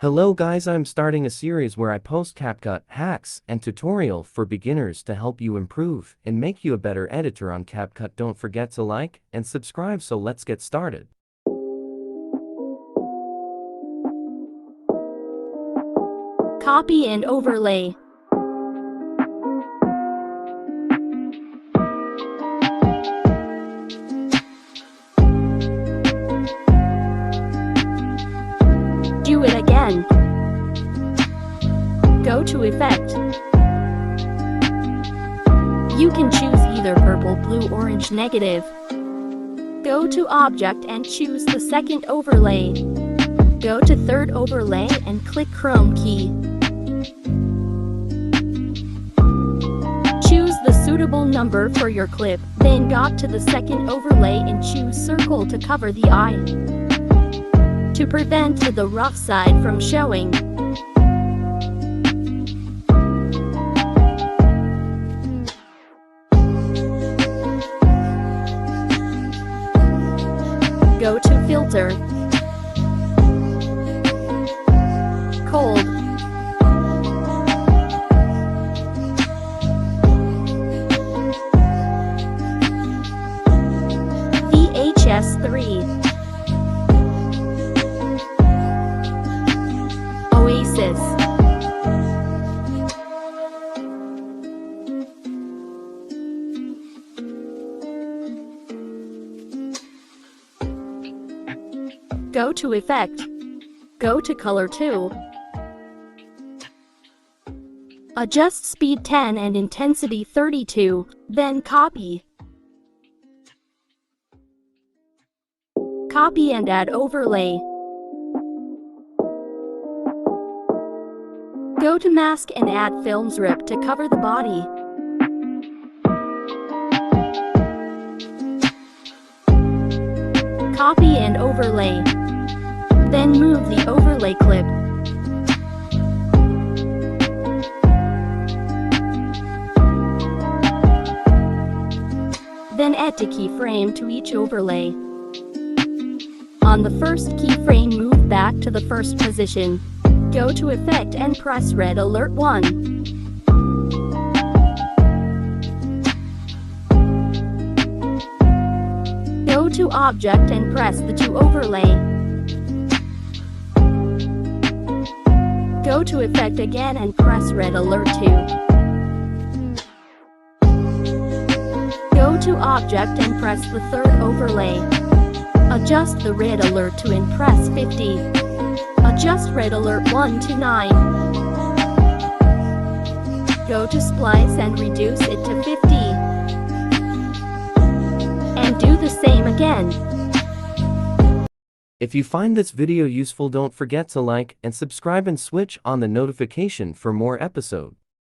Hello guys, I'm starting a series where I post CapCut hacks and tutorial for beginners to help you improve and make you a better editor on CapCut. Don't forget to like and subscribe, so let's get started. Copy and overlay. Do it again. Go to Effect. You can choose either purple, blue, orange, negative. Go to Object and choose the second overlay. Go to third overlay and click Chrome key. Choose the suitable number for your clip, then go to the second overlay and choose circle to cover the eye, to prevent the rough side from showing. Go to Filter, Cold, VHS3, Oasis, go to Effect, go to Color 2, adjust speed 10 and intensity 32, then copy. Copy and add overlay. Go to Mask and add film strip to cover the body. Copy and overlay. Then move the overlay clip. Then add a keyframe to each overlay. On the first keyframe, move back to the first position. Go to Effect and press Red Alert 1. Go to Object and press the 2 overlay. Go to Effect again and press Red Alert 2. Go to Object and press the 3rd overlay. Adjust the red alert to impress 50. Adjust red alert 1 to 9. Go to Splice and reduce it to 50. And do the same again. If you find this video useful, don't forget to like and subscribe and switch on the notification for more episodes.